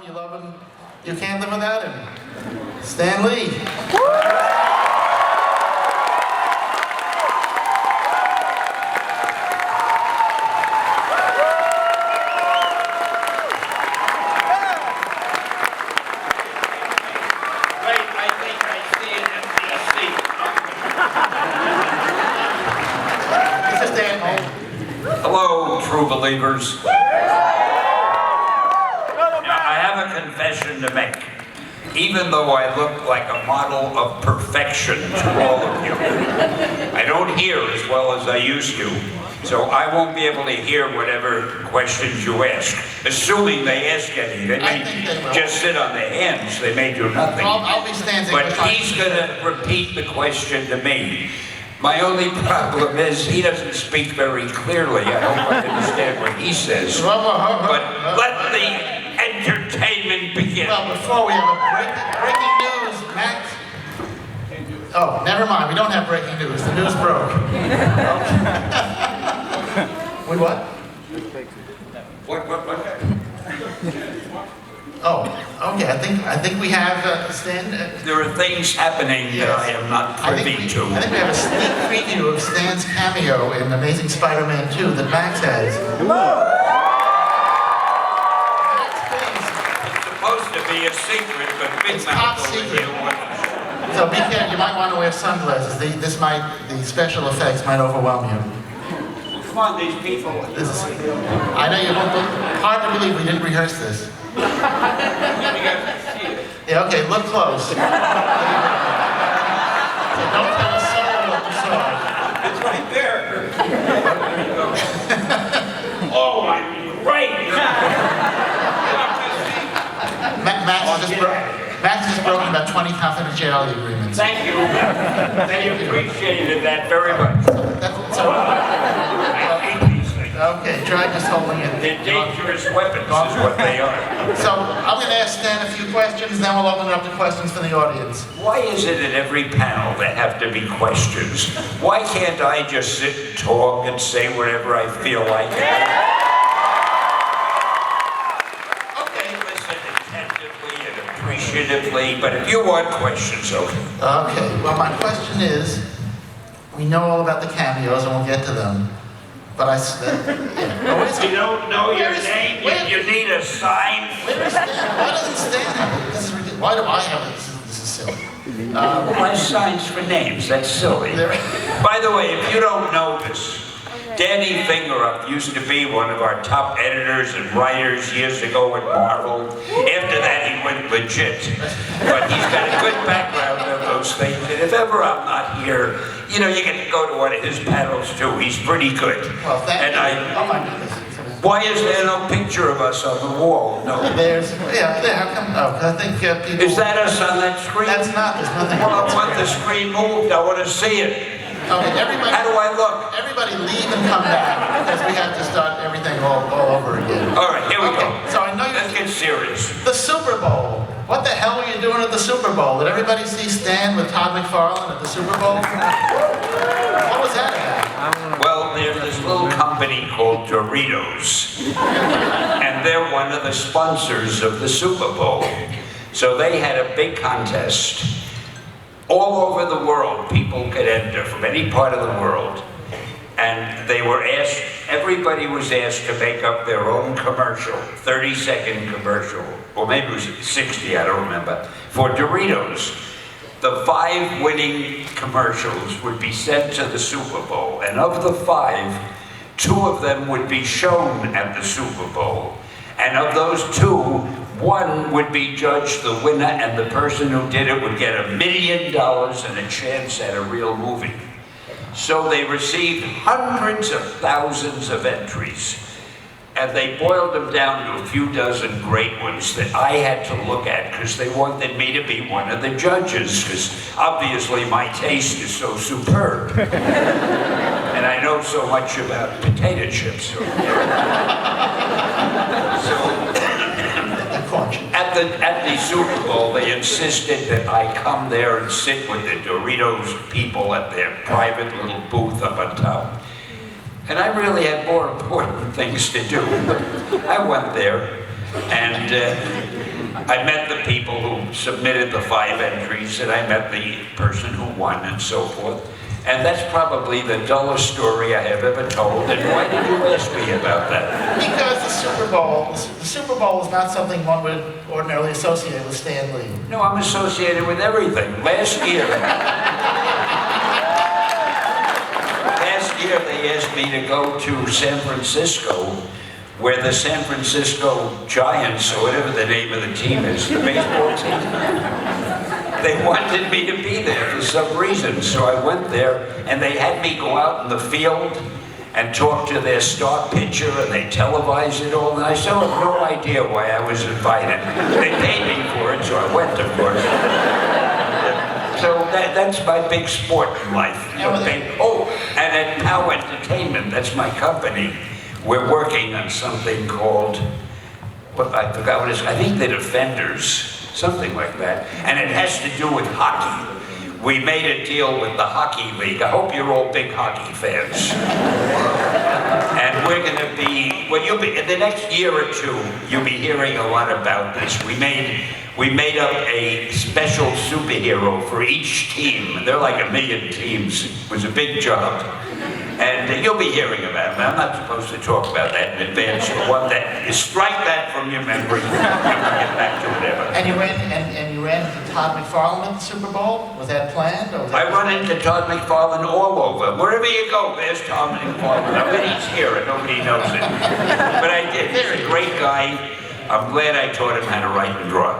you love him, you can't live without him. Stan Lee. Hello, true believers. Now, I have a confession to make. Even though I look like a model of perfection to all of you, I don't hear as well as I used to, so I won't be able to hear whatever questions you ask. Assuming they ask any, they may just sit on their hands, they may do nothing. I'll be standing. But he's going to repeat the question to me. My only problem is he doesn't speak very clearly. I hope I understand what he says. But let the entertainment begin. Well, before we have a breaking news, Max. Oh, never mind. We don't have breaking news. The news broke. Wait, what? What? Oh, okay. I think we have Stan. There are things happening that I am not privy to. I think we have a sneak preview of Stan's cameo in Amazing Spider-Man 2 that Max has. It's supposed to be a secret, but It's top secret. So be careful. You might want to wear sunglasses. The special effects might overwhelm you. Come on, these people. I know you won't. Hard to believe we didn't rehearse this. Yeah, okay, look close. So don't tell a soul what you saw. It's right there. Oh, I'm great. Max has just broken about 20 confidentiality agreements. Thank you. They appreciated that very much. Okay, try just holding it. They're dangerous weapons is what they are. So I'm going to ask Stan a few questions, then we'll open it up to questions from the audience. Why is it at every panel there have to be questions? Why can't I just sit and talk and say whatever I feel like? Okay, listen attentively and appreciatively, but if you want questions, okay. Okay, well my question is, we know all about the cameos and we'll get to them. But You don't know your name? You need a sign? Where is Stan? Why doesn't Stan have it? This is ridiculous. Why do I have it? This is silly. My signs for names, that's silly. By the way, if you don't know this, Danny Fingerup used to be one of our top editors and writers years ago at Marvel. After that, he went legit. But he's got a good background of those things. And if ever I'm not here, you know, you can go to one of his panels too. He's pretty good. Well, thank you. Oh my goodness. Why is there no picture of us on the wall? No. There. How come? Oh, I think people. Is that us on that screen? That's not. There's nothing. Well, I want the screen moved. I want to see it. Okay, everybody. How do I look? Everybody leave and come back because we have to start everything all over again. All right, here we go. So I know Let's get serious. The Super Bowl. What the hell were you doing at the Super Bowl? Did everybody see Stan with Todd McFarlane at the Super Bowl? What was that about? Well, there's this little company called Doritos, and they're one of the sponsors of the Super Bowl. So they had a big contest. All over the world, people could enter from any part of the world. And they were asked, everybody was asked to make up their own commercial, 30-second commercial, or maybe it was 60, I don't remember, for Doritos. The 5 winning commercials would be sent to the Super Bowl, and of the 5, 2 of them would be shown at the Super Bowl. And of those 2, 1 would be judged the winner, and the person who did it would get $1 million and a chance at a real movie. So they received hundreds of thousands of entries, and they boiled them down to a few dozen great ones that I had to look at because they wanted me to be one of the judges, because obviously my taste is so superb. And I know so much about potato chips. At the Super Bowl, they insisted that I come there and sit with the Doritos people at their private little booth up on top. And I really had more important things to do. But I went there, and I met the people who submitted the 5 entries, and I met the person who won, and so forth. And that's probably the dullest story I have ever told. And why did you ask me about that? Because the Super Bowl is not something one would ordinarily associate with Stan Lee. No, I'm associated with everything. Last year they asked me to go to San Francisco, where the San Francisco Giants, or whatever the name of the team is, the baseball team, they wanted me to be there for some reason. So I went there, and they had me go out in the field and talk to their star pitcher, and they televised it all. And I still have no idea why I was invited. They paid me for it, so I went, of course. So that's my big sport in life. Oh, and at Pow Entertainment, that's my company, we're working on something called, what, I forgot what it is, I think the Defenders, something like that. And it has to do with hockey. We made a deal with the Hockey League. I hope you're all big hockey fans. And we're going to be, well, you'll be, in the next year or two, you'll be hearing a lot about this. We made up a special superhero for each team. There are like 1 million teams. It was a big job. And you'll be hearing about it. I'm not supposed to talk about that in advance. You want that, strike that from your memory. And we'll get back to whatever. And you ran into Todd McFarlane at the Super Bowl? Was that planned? Or was that I run into Todd McFarlane all over. Wherever you go, there's Todd McFarlane. I bet he's here and nobody knows it. But I did. He's a great guy. I'm glad I taught him how to write and draw.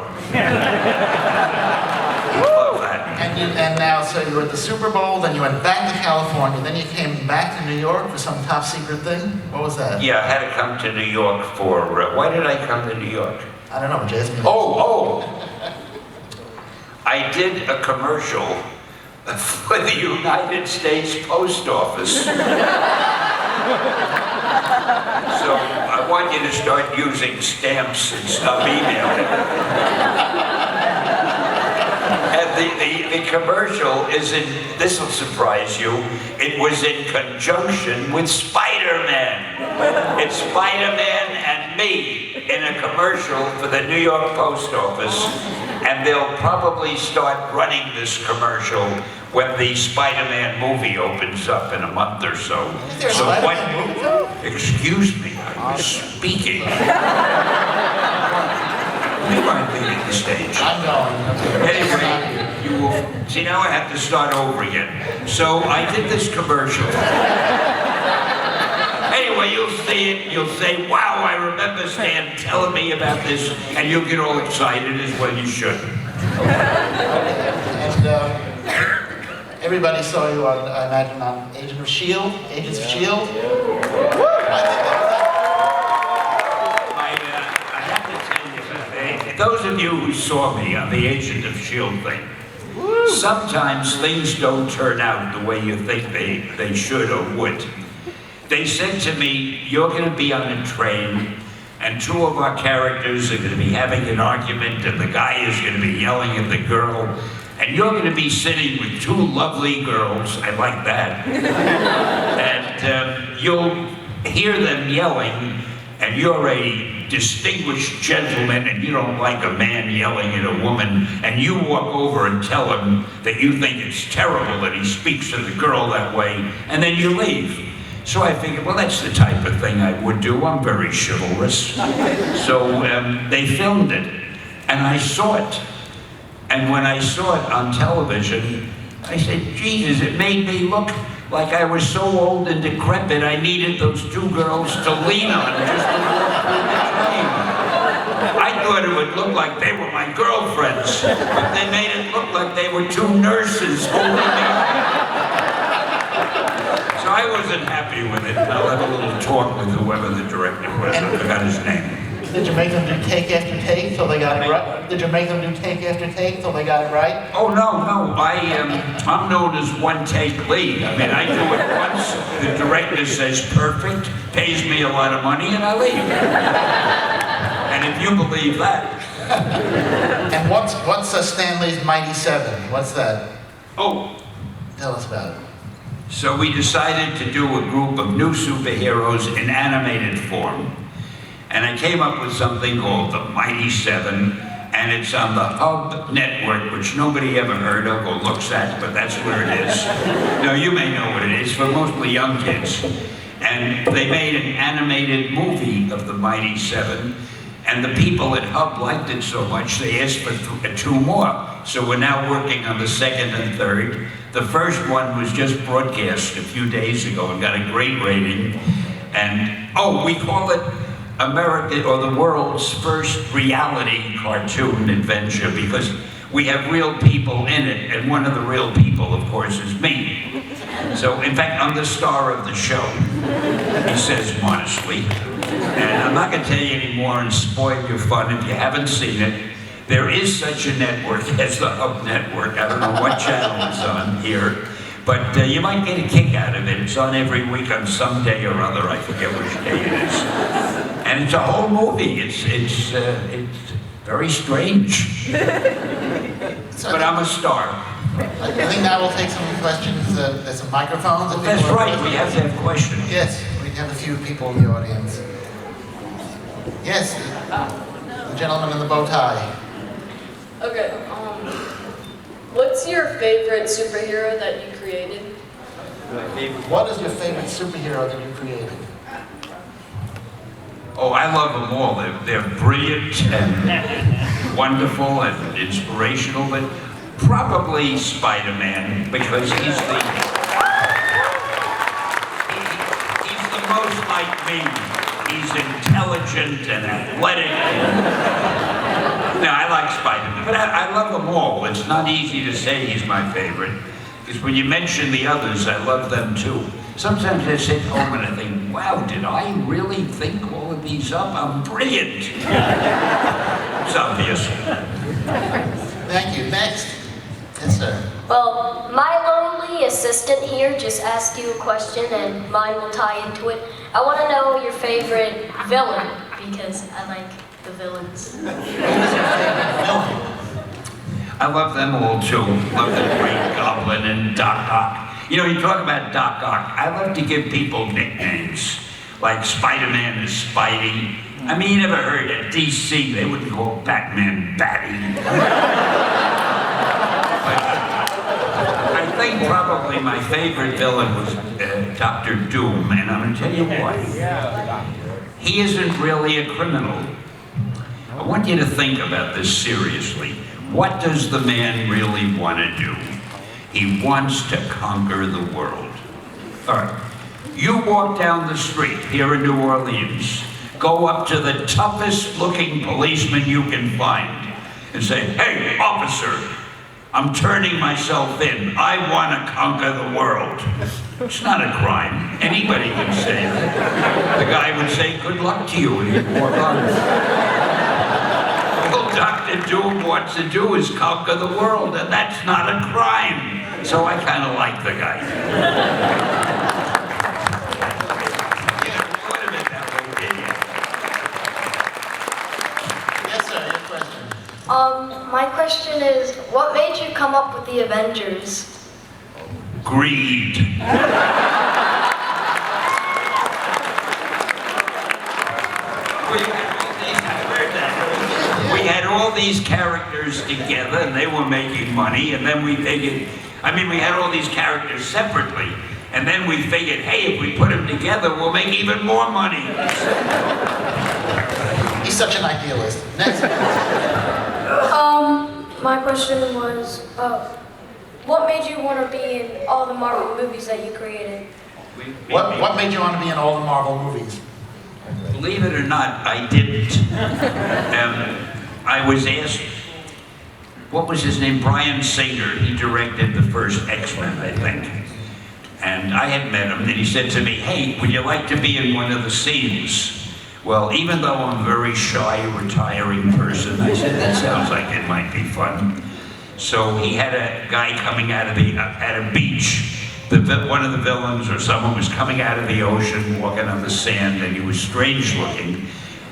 Love that. And now, so you were at the Super Bowl, then you went back to California, then you came back to New York for some top secret thing? What was that? Yeah, I had to come to New York for, why did I come to New York? I don't know, but Jasmine. Oh! I did a commercial for the United States Post Office. So I want you to start using stamps and stop emailing. And the commercial is in, this will surprise you, it was in conjunction with Spider-Man. It's Spider-Man and me in a commercial for the New York Post Office. And they'll probably start running this commercial when the Spider-Man movie opens up in a month or so. Is there a Spider-Man movie? Excuse me, I was speaking. Do you mind leaving the stage? I'm going. Anyway, you will, see, now I have to start over again. So I did this commercial. Anyway, you'll see it, you'll say, wow, I remember Stan telling me about this, and you'll get all excited as well you should. And everybody saw you on, I imagine, on Agents of S.H.I.E.L.D. I have to tell you something. Those of you who saw me on the Agent of S.H.I.E.L.D. thing, sometimes things don't turn out the way you think they should or would. They said to me, you're going to be on a train, and 2 of our characters are going to be having an argument, and the guy is going to be yelling at the girl, and you're going to be sitting with 2 lovely girls, I like that, and you'll hear them yelling, and you're a distinguished gentleman, and you don't like a man yelling at a woman, and you walk over and tell him that you think it's terrible that he speaks to the girl that way, and then you leave. So I figured, well, that's the type of thing I would do. I'm very chivalrous. So they filmed it, and I saw it. And when I saw it on television, I said, Jesus, it made me look like I was so old and decrepit, I needed those 2 girls to lean on just to walk through the train. I thought it would look like they were my girlfriends, but they made it look like they were 2 nurses holding me. So I wasn't happy with it. I'll have a little talk with whoever the director was. I forgot his name. Did you make them do take after take till they got it right? Did you make them do take after take till they got it right? Oh, no. I'm known as one-take Lee. I mean, I do it once, the director says perfect, pays me a lot of money, and I leave. And if you believe that. And what's Stan Lee's Mighty 7? What's that? Oh. Tell us about it. So we decided to do a group of new superheroes in animated form. And I came up with something called the Mighty 7, and it's on the Hub Network, which nobody ever heard of or looks at, but that's where it is. No, you may know what it is, for mostly young kids. And they made an animated movie of the Mighty Seven, and the people at Hub liked it so much they asked for 2 more. So we're now working on the 2nd and 3rd. The first one was just broadcast a few days ago and got a great rating. And, we call it America, or the world's first reality cartoon adventure, because we have real people in it, and one of the real people, of course, is me. So, in fact, I'm the star of the show, he says modestly. And I'm not going to tell you anymore and spoil your fun if you haven't seen it. There is such a network as the Hub Network. I don't know what channel it's on here, but you might get a kick out of it. It's on every week on some day or other. I forget which day it is. And it's a whole movie. It's very strange. But I'm a star. I think now we'll take some questions. There's some microphones. If That's people right, we have to have questions. Yes, we have a few people in the audience. Yes, the gentleman in the bow tie. Okay, what's your favorite superhero that you created? What is your favorite superhero that you created? Oh, I love them all. They're brilliant and wonderful and inspirational, but probably Spider-Man, because he's the most like me. He's intelligent and athletic. No, I like Spider-Man, but I love them all. It's not easy to say he's my favorite, because when you mention the others, I love them too. Sometimes I sit home and I think, wow, did I really think all of these up? I'm brilliant. It's obvious. Thank you. Next. Yes, sir. Well, my lonely assistant here just asked you a question, and mine will tie into it. I want to know your favorite villain, because I like the villains. I love them all too. Love the Great Goblin and Doc Ock. You know, you talk about Doc Ock. I love to give people nicknames, like Spider-Man is Spidey. I mean, you never heard at DC, they wouldn't call Batman Batty. I think probably my favorite villain was Dr. Doom, and I'm going to tell you why. He isn't really a criminal. I want you to think about this seriously. What does the man really want to do? He wants to conquer the world. All right. You walk down the street here in New Orleans, go up to the toughest looking policeman you can find and say, "Hey, officer, I'm turning myself in. I want to conquer the world." It's not a crime. Anybody can say that. The guy would say, "Good luck to you," and he'd walk on. All Dr. Doom wants to do is conquer the world, and that's not a crime. So I kind of like the guy. Yes, sir. Your question. My question is, what made you come up with the Avengers? Greed. We had all these characters together, and they were making money, and then we figured, we had all these characters separately, and then we figured, hey, if we put them together, we'll make even more money. He's such an idealist. Next. My question was, what made you want to be in all the Marvel movies that you created? What made you want to be in all the Marvel movies? Believe it or not, I didn't. I was asked, what was his name? Brian Singer. He directed the first X-Men, I think. And I had met him, and he said to me, "Hey, would you like to be in one of the scenes?" Well, even though I'm a very shy, retiring person, I said, that sounds like it might be fun. So he had a guy coming out of at a beach. One of the villains or someone was coming out of the ocean, walking on the sand, and he was strange looking.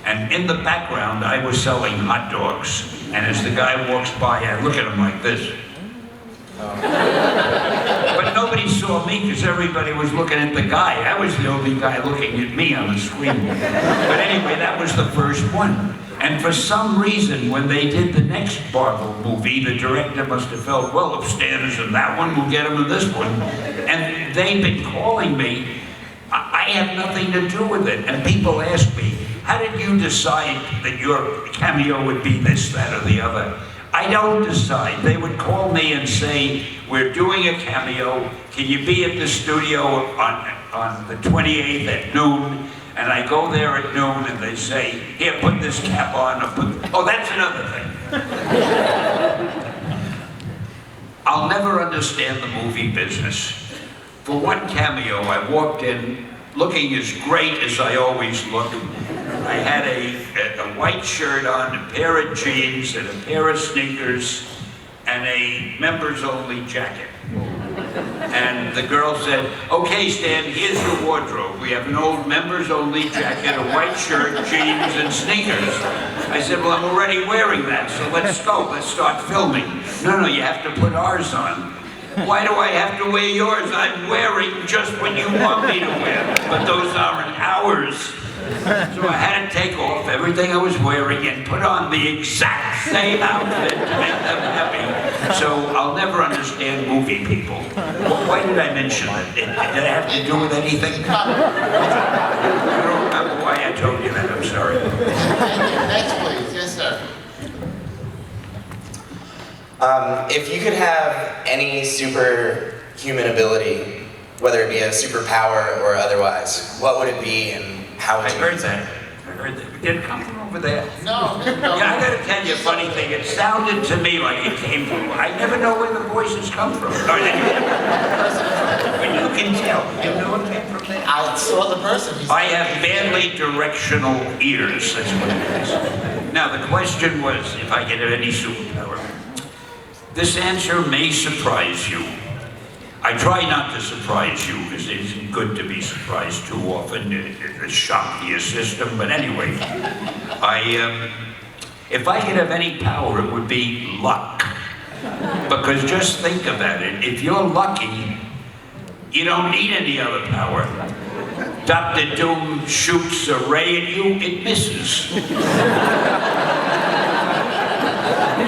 And in the background, I was selling hot dogs. And as the guy walks by, I look at him like this. But nobody saw me because everybody was looking at the guy. I was the only guy looking at me on the screen. But anyway, that was the first one. And for some reason, when they did the next Marvel movie, the director must have felt, well, if Stan is in that one, we'll get him in this one. And they've been calling me. I have nothing to do with it. And people ask me, how did you decide that your cameo would be this, that, or the other? I don't decide. They would call me and say, we're doing a cameo. Can you be at the studio on the 28th at noon? And I go there at noon and they say, here, put this cap on. Or oh, that's another thing. I'll never understand the movie business. For one cameo, I walked in looking as great as I always look. I had a white shirt on, a pair of jeans, and a pair of sneakers, and a members-only jacket. And the girl said, okay, Stan, here's your wardrobe. We have an old members-only jacket, a white shirt, jeans, and sneakers. I said, well, I'm already wearing that, so let's go. Let's start filming. No, you have to put ours on. Why do I have to wear yours? I'm wearing just what you want me to wear, but those aren't ours. So I had to take off everything I was wearing and put on the exact same outfit to make them happy. So I'll never understand movie people. Why did I mention it? Did it have to do with anything? I don't remember why I told you that. I'm sorry. Next, please. Yes, sir. If you could have any superhuman ability, whether it be a superpower or otherwise, what would it be and how would I you heard use that. it? I heard that. Did it come from over there? No. Yeah, I gotta tell you a funny thing. It sounded to me like it came from. I never know where the voices come from. But you can tell. You know it came from there. I saw the person. I have badly directional ears. That's what it is. Now the question was, if I could have any superpower. This answer may surprise you. I try not to surprise you because it isn't good to be surprised too often. It shock your system. But anyway, if I could have any power, it would be luck. Because just think about it. If you're lucky, you don't need any other power. Dr. Doom shoots a ray at you, it misses.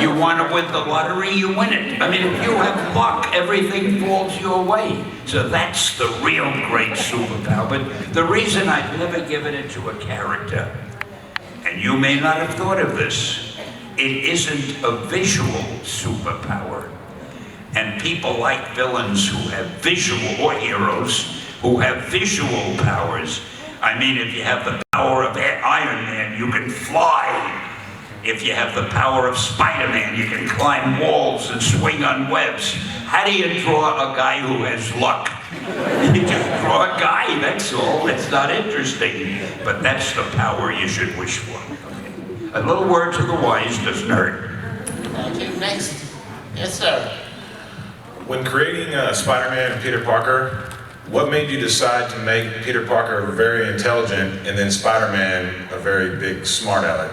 You want to win the lottery, you win it. I mean, if you have luck, everything falls your way. So that's the real great superpower. But the reason I've never given it to a character, and you may not have thought of this, it isn't a visual superpower. And people like villains who have visual, or heroes, who have visual powers. I mean, if you have the power of Iron Man, you can fly. If you have the power of Spider-Man, you can climb walls and swing on webs. How do you draw a guy who has luck? You just draw a guy, that's all. It's not interesting. But that's the power you should wish for. Okay. A little word to the wise doesn't hurt. Thank you. Next. Yes, sir. When creating Spider-Man and Peter Parker, what made you decide to make Peter Parker very intelligent and then Spider-Man a very big smart aleck?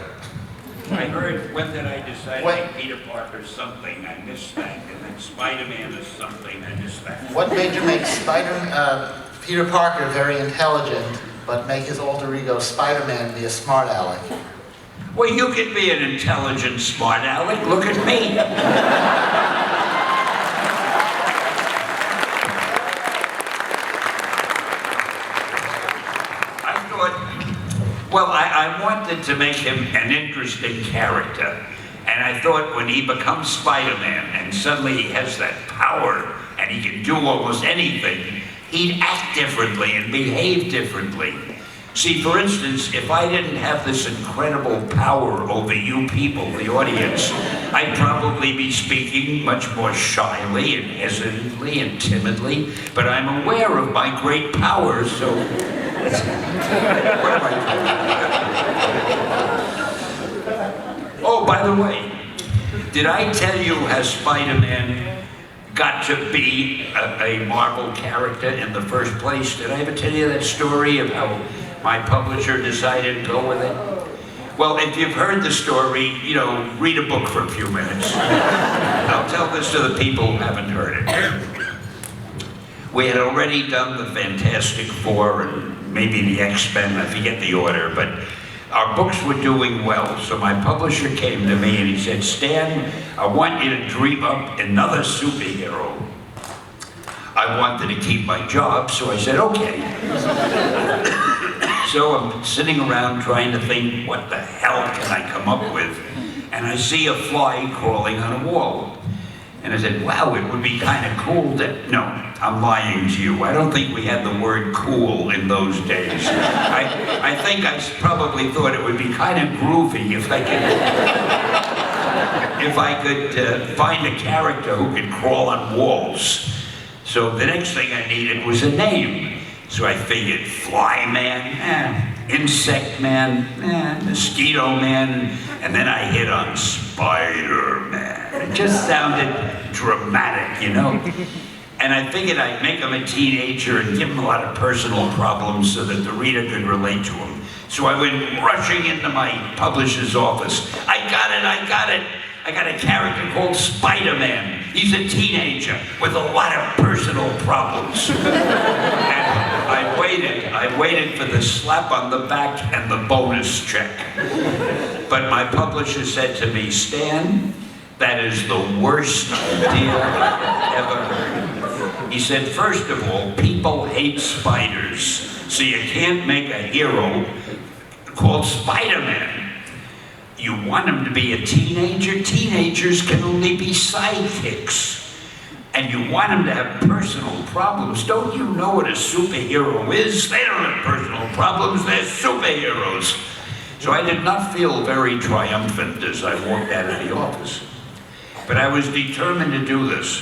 I heard, when did I decide like Peter Parker's something, I missed that, and then Spider-Man is something, I missed that. What made you make Peter Parker very intelligent, but make his alter ego Spider-Man be a smart aleck? Well, you can be an intelligent smart aleck, look at me. Well, I wanted to make him an interesting character. And I thought when he becomes Spider-Man and suddenly he has that power and he can do almost anything, he'd act differently and behave differently. See, for instance, if I didn't have this incredible power over you people, the audience, I'd probably be speaking much more shyly and hesitantly and timidly, but I'm aware of my great power, so... What am I doing? Oh, by the way, did I tell you how Spider-Man got to be a Marvel character in the first place? Did I ever tell you that story of how my publisher decided to go with it? Well, if you've heard the story, you know, read a book for a few minutes. I'll tell this to the people who haven't heard it. We had already done the Fantastic Four and maybe the X-Men, I forget the order, but our books were doing well, so my publisher came to me and he said, Stan, I want you to dream up another superhero. I wanted to keep my job, so I said, okay. So I'm sitting around trying to think, what the hell can I come up with? And I see a fly crawling on a wall. And I said, wow, it would be kind of cool to... No, I'm lying to you. I don't think we had the word cool in those days. I think I probably thought it would be kind of groovy if I could find a character who could crawl on walls. So the next thing I needed was a name. So I figured Fly Man, Insect Man, Mosquito Man, and then I hit on Spider Man. It just sounded dramatic, you know? And I figured I'd make him a teenager and give him a lot of personal problems so that the reader could relate to him. So I went rushing into my publisher's office. I got it. I got a character called Spider-Man. He's a teenager with a lot of personal problems. And I waited for the slap on the back and the bonus check. But my publisher said to me, Stan, that is the worst idea I've ever heard. He said, first of all, people hate spiders, so you can't make a hero called Spider-Man. You want him to be a teenager? Teenagers can only be sidekicks. And you want him to have personal problems. Don't you know what a superhero is? They don't have personal problems, they're superheroes. So I did not feel very triumphant as I walked out of the office. But I was determined to do this.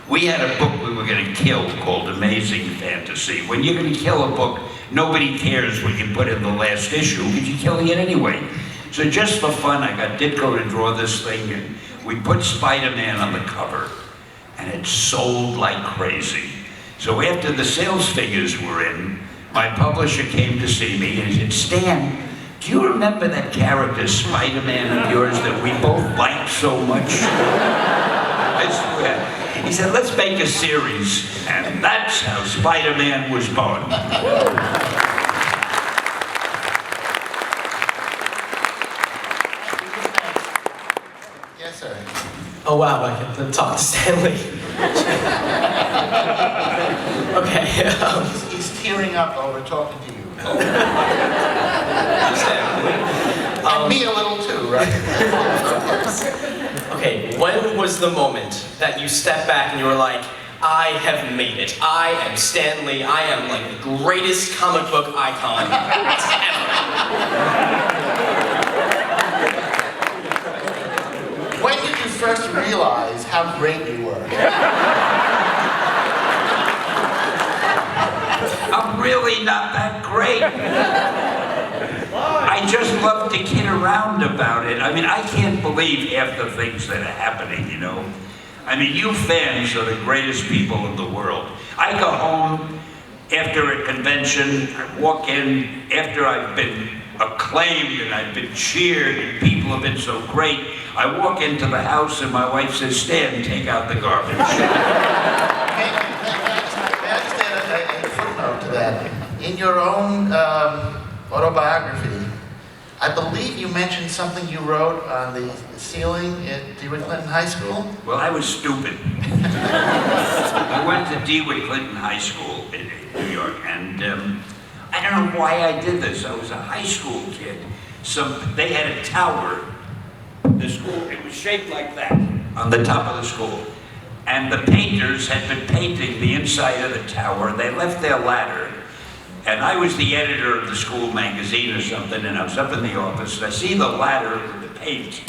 We had a book we were going to kill called Amazing Fantasy. When you're going to kill a book, nobody cares what you put in the last issue because you're killing it anyway. So just for fun, I got Ditko to draw this thing, and we put Spider-Man on the cover, and it sold like crazy. So after the sales figures were in, my publisher came to see me and he said, Stan, do you remember that character Spider-Man of yours that we both liked so much? I swear. He said, let's make a series, and that's how Spider-Man was born. Yes, sir. Oh wow, I get to talk to Stanley. Okay. He's tearing up over talking to you. And me a little too, right? Okay, when was the moment that you stepped back and you were like, I have made it. I am Stanley. I am like the greatest comic book icon ever. When did you first realize how great you were? I'm really not that great. I just love to kid around about it. I mean, I can't believe half the things that are happening, you know? I mean, you fans are the greatest people in the world. I go home after a convention, I walk in, after I've been acclaimed and I've been cheered and people have been so great, I walk into the house and my wife says, Stan, take out the garbage. May I just add a footnote to that? In your own autobiography, I believe you mentioned something you wrote on the ceiling at DeWitt Clinton High School? Well, I was stupid. I went to DeWitt Clinton High School in New York, and I don't know why I did this. I was a high school kid. They had a tower in the school. It was shaped like that on the top of the school. And the painters had been painting the inside of the tower. They left their ladder. And I was the editor of the school magazine or something, and I was up in the office, and I see the ladder with the paint.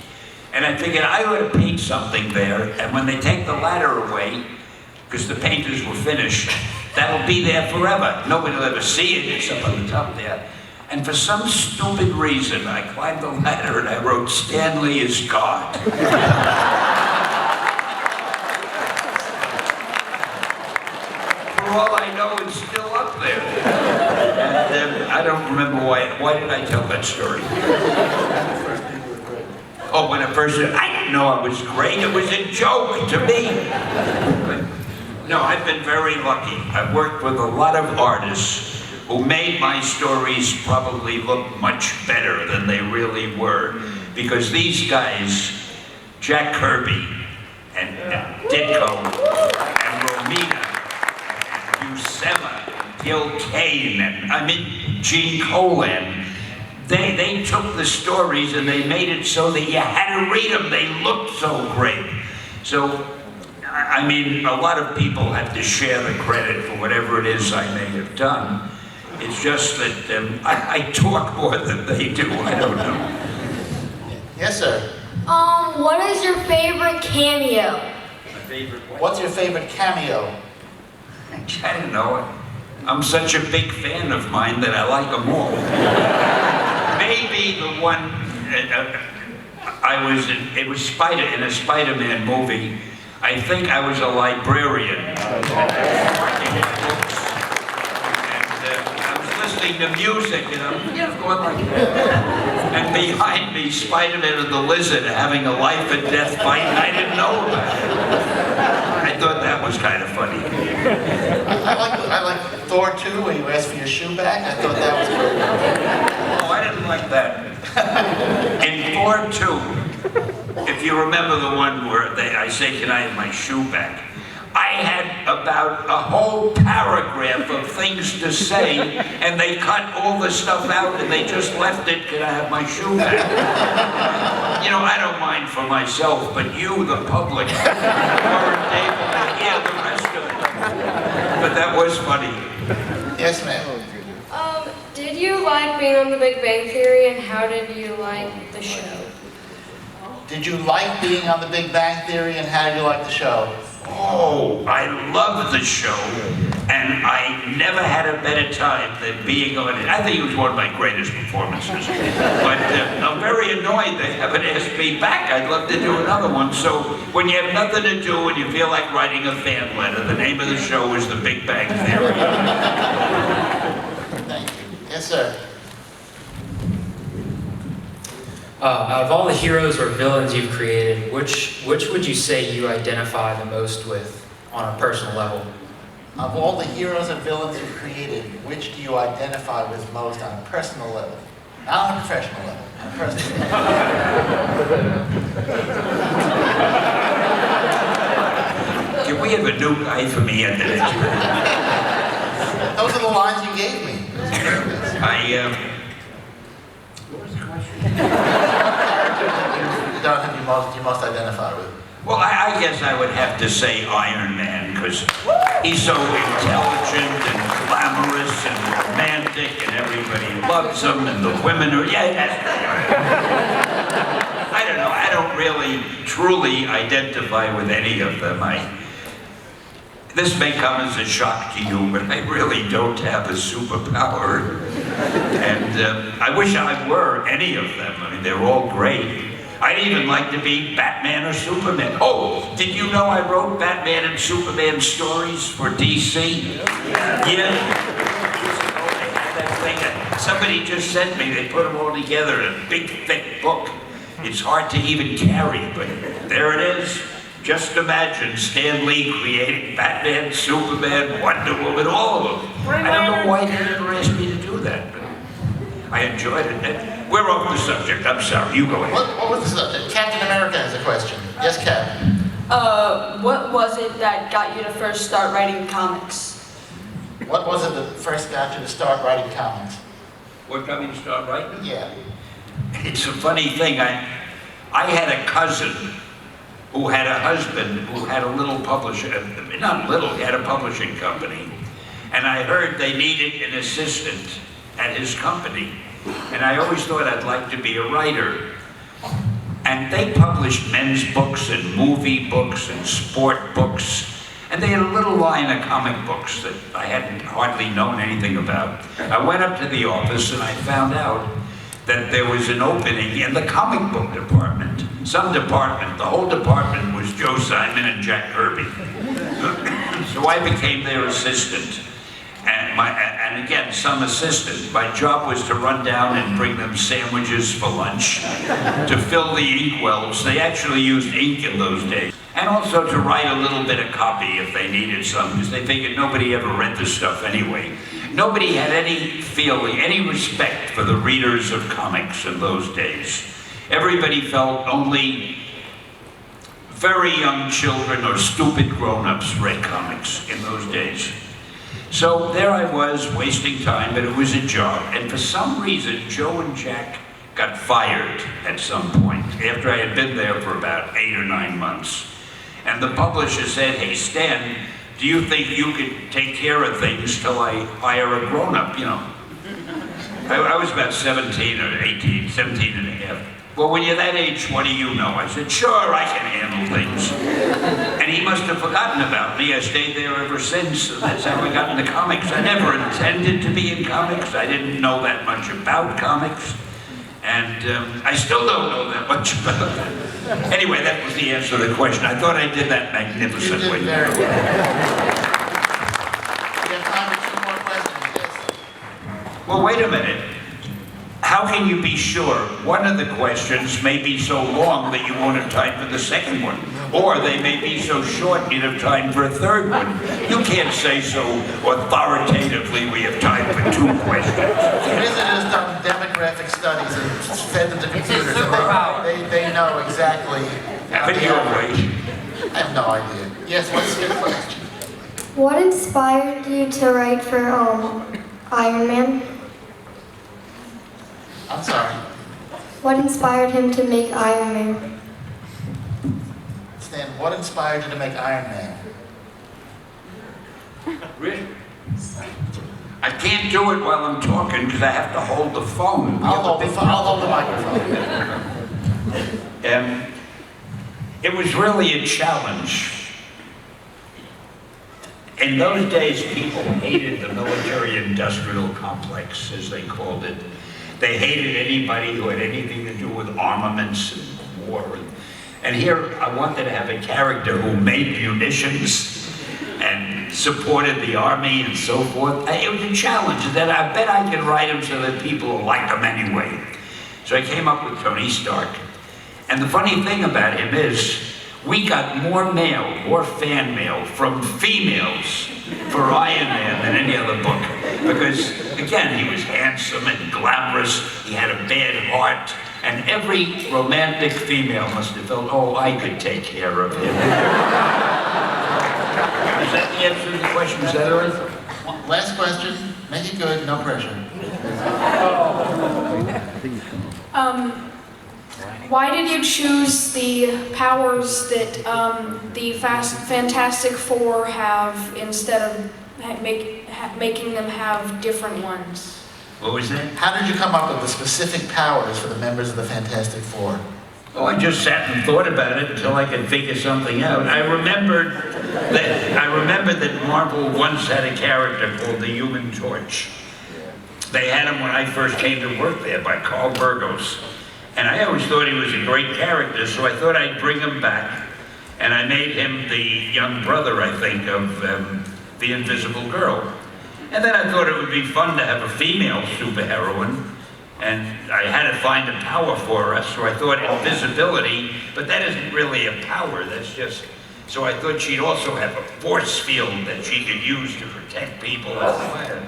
And I figured I ought to paint something there, and when they take the ladder away, because the painters were finished, that'll be there forever. Nobody will ever see it, it's up on the top there. And for some stupid reason, I climbed the ladder and I wrote, Stanley is God. For all I know, it's still up there. And I don't remember why did I tell that story? Oh, when I first said, I didn't know I was great. It was a joke to me. But, no, I've been very lucky. I've worked with a lot of artists who made my stories probably look much better than they really were. Because these guys, Jack Kirby and Ditko and Romita and Buscema, Gil Kane, and I mean Gene Colan, they took the stories and they made it so that you had to read them. They looked so great. So, I mean, a lot of people have to share the credit for whatever it is I may have done. It's just that I talk more than they do. I don't know. Yes, sir. What is your favorite cameo? My favorite what? What's your favorite cameo? I don't know. I'm such a big fan of mine that I like them all. Maybe the one it was in a Spider-Man movie. I think I was a librarian. And I was listening to music, and I'm going like that. And behind me, Spider-Man and the Lizard having a life and death fight, and I didn't know about it. I thought that was kind of funny. I like Thor 2, where you ask for your shoe back. I thought that was good. Oh, I didn't like that. In Thor 2, if you remember the one where I say, can I have my shoe back? I had about a whole paragraph of things to say, and they cut all the stuff out and they just left it, can I have my shoe back? You know, I don't mind for myself, but you, the public, weren't able to hear the rest of it. But that was funny. Yes, ma'am. Did you like being on The Big Bang Theory, and how did you like the show? Did you like being on The Big Bang Theory, and how did you like the show? Oh, I loved the show, and I never had a better time than being on it. I think it was one of my greatest performances. But I'm very annoyed they haven't asked me back. I'd love to do another one. So when you have nothing to do and you feel like writing a fan letter, the name of the show is The Big Bang Theory. Thank you. Yes, sir. Out of all the heroes or villains you've created, which would you say you identify the most with on a personal level? Of all the heroes and villains you've created, which do you identify with most on a personal level? Not on a professional level, on a personal level. Can we have a new guy for me at the next one? Those are the lines you gave me. What was the question? Don't have you most identify with? Well, I guess I would have to say Iron Man, because he's so intelligent and glamorous and romantic, and everybody loves him, and the women are, yeah, that's I don't know, I don't really truly identify with any of them. This may come as a shock to you, but I really don't have a superpower. And I wish I were any of them. I mean, they're all great. I'd even like to be Batman or Superman. Oh, did you know I wrote Batman and Superman stories for DC? Yeah. Years ago, they had that thing. Somebody just sent me, they put them all together in a big, thick book. It's hard to even carry, but there it is. Just imagine Stan Lee creating Batman, Superman, Wonder Woman, all of them. I don't know why they never asked me to do that, but I enjoyed it. We're off the subject. I'm sorry. You go ahead. What was the subject? Captain America has a question. Yes, Cap. What was it that got you to first start writing comics? What was it that first got you to start writing comics? What got me to start writing? Yeah. It's a funny thing. I had a cousin who had a husband who had a little publisher, not little, he had a publishing company. And I heard they needed an assistant at his company. And I always thought I'd like to be a writer. And they published men's books and movie books and sport books. And they had a little line of comic books that I hadn't hardly known anything about. I went up to the office and I found out that there was an opening in the comic book department. Some department, the whole department was Joe Simon and Jack Kirby. So I became their assistant. And again, some assistant. My job was to run down and bring them sandwiches for lunch, to fill the inkwells. They actually used ink in those days. And also to write a little bit of copy if they needed some, because they figured nobody ever read this stuff anyway. nobody had any feeling, any respect for the readers of comics in those days. Everybody felt only very young children or stupid grown-ups read comics in those days. So there I was, wasting time, but it was a job. And for some reason, Joe and Jack got fired at some point, after I had been there for about 8 or 9 months. And the publisher said, hey, Stan, do you think you could take care of things till I hire a grown-up, you know? I was about 17 or 18, 17 and a half. Well, when you're that age, what do you know? I said, sure, I can handle things. And he must have forgotten about me. I stayed there ever since. That's how I got into comics. I never intended to be in comics. I didn't know that much about comics. And I still don't know that much about it. Anyway, that was the answer to the question. I thought I did that magnificently. You did very well. We have time for 2 more questions, yes. Well, wait a minute. How can you be sure? One of the questions may be so long that you won't have time for the second one. Or they may be so short you'd have time for a third one. You can't say so authoritatively we have time for 2 questions. The reason is done demographic studies and fed them to computers, and they know exactly. Have it your way. I have no idea. Yes, what's your question? What inspired you to write for Iron Man? I'm sorry. What inspired him to make Iron Man? Stan, what inspired you to make Iron Man? Really? I can't do it while I'm talking because I have to hold the phone. I'll hold the microphone. It was really a challenge. In those days, people hated the military-industrial complex, as they called it. They hated anybody who had anything to do with armaments and war. And here, I wanted to have a character who made munitions and supported the army and so forth. It was a challenge that I bet I could write him so that people will like him anyway. So I came up with Tony Stark. And the funny thing about him is, we got more mail, more fan mail from females for Iron Man than any other book. Because, again, he was handsome and glamorous, he had a bad heart, and every romantic female must have felt, oh, I could take care of him. Is that the answer to the question? Is that all right? Last question. Make it good, no pressure. Why did you choose the powers that the Fantastic Four have instead of making them have different ones? What was that? How did you come up with the specific powers for the members of the Fantastic Four? Oh, I just sat and thought about it until I could figure something out. I remembered that Marvel once had a character called the Human Torch. They had him when I first came to work there by Carl Burgos. And I always thought he was a great character, so I thought I'd bring him back. And I made him the young brother, I think, of the Invisible Girl. And then I thought it would be fun to have a female superheroine. And I had to find a power for us, so I thought invisibility, but that isn't really a power, that's just... So I thought she'd also have a force field that she could use to protect people as fire.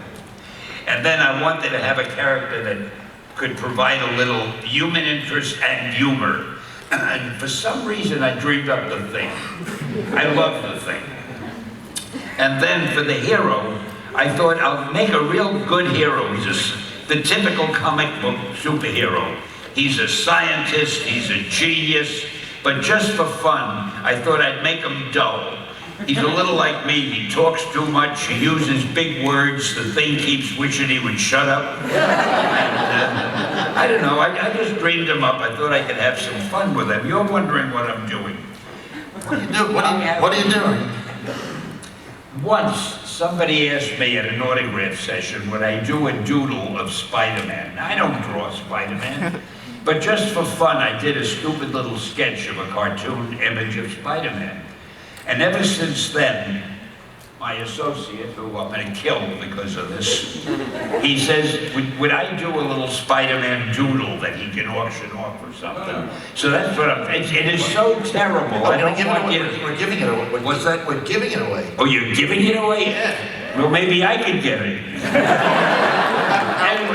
And then I wanted to have a character that could provide a little human interest and humor. And for some reason, I dreamed up the Thing. I love the Thing. And then for the hero, I thought I'll make a real good hero. He's the typical comic book superhero. He's a scientist, he's a genius, but just for fun, I thought I'd make him dull. He's a little like me. He talks too much, he uses big words, the Thing keeps wishing he would shut up. And, I don't know, I just dreamed him up. I thought I could have some fun with him. You're wondering what I'm doing. What are you doing? What are you doing? Once, somebody asked me at an autograph session, would I do a doodle of Spider-Man? I don't draw Spider-Man, but just for fun, I did a stupid little sketch of a cartoon image of Spider-Man. And ever since then, my associate, who I'm going to kill because of this, he says, would I do a little Spider-Man doodle that he can auction off or something? So that's what it is so terrible. I don't want you to... We're giving it away. What's that? We're giving it away. Oh, you're giving it away? Yeah. Well, maybe I could get it. Anyway,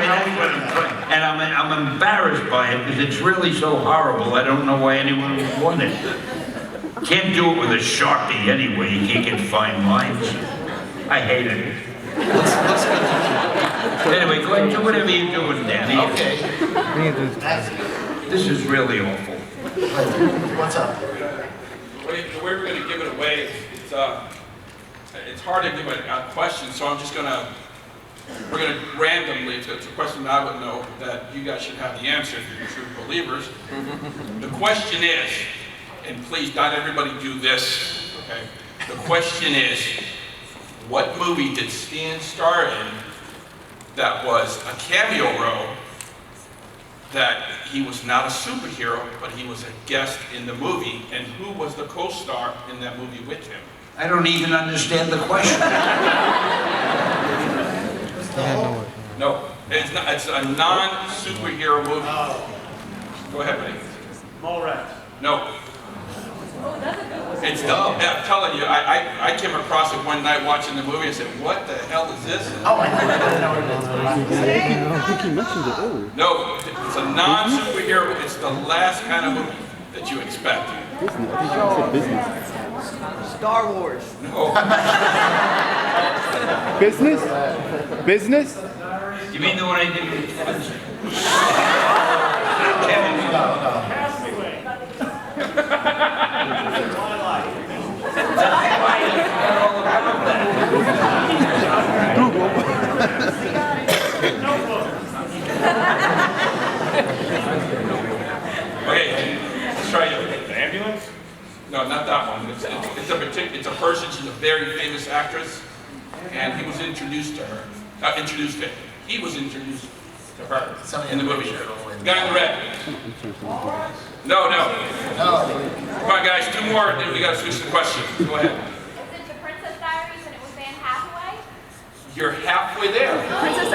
that's what I'm trying. And I'm embarrassed by it because it's really so horrible. I don't know why anyone would want it. Can't do it with a Sharpie anyway. You can't get fine lines. I hate it. Anyway, go ahead, do whatever you're doing, Danny. Okay. This is really awful. What's up? The way we're going to give it away, it's hard to give a question, so we're going to randomly, it's a question that I would know that you guys should have the answer if you're true believers. The question is, and please not everybody do this, okay? The question is, what movie did Stan star in that was a cameo role that he was not a superhero, but he was a guest in the movie, and who was the co-star in that movie with him? I don't even understand the question. No, it's not. It's a non-superhero movie. Go ahead, buddy. Mallrats. No. It's I'm telling you, I came across it one night watching the movie. I said, "What the hell is this?" Oh, I know what it is. I think you mentioned it earlier. No, it's a non-superhero. It's the last kind of movie that you expect. Disney. I think you said business. Star Wars. No. Business? Business? You mean the one I did with Kevin? Okay, let's try it. The ambulance? No, not that one. It's a person. She's a very famous actress, and he was introduced to her. Not introduced to him. He was introduced to her in the movie. The guy in the red. No. Come on, guys. Two more, and then we got to switch the question. Go ahead. Is it The Princess Diaries and it was Anne Hathaway? You're halfway there. Princess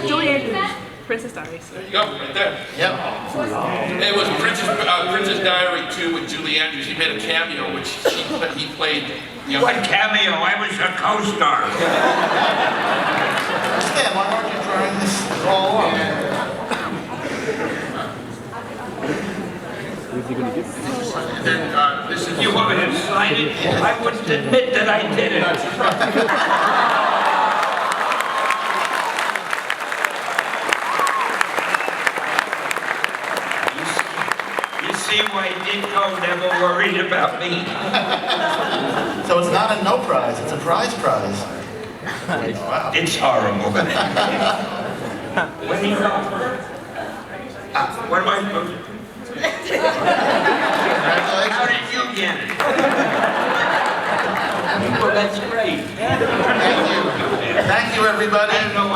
Julie Andrews. Princess Diaries. There you go, right there. Yep. It was Princess Diary 2 with Julie Andrews. He made a cameo, which he played. What cameo? I was a co-star. Stan, why aren't you trying this all along? Where's he gonna get this? You want me to sign it? I wouldn't admit that I did it. See why Ditko never worried about me. So it's not a no prize, it's a prize. Wow. It's horrible. When do you go? When am I supposed to? How did you get it? Well, that's great. Thank you. Thank you, everybody. I don't know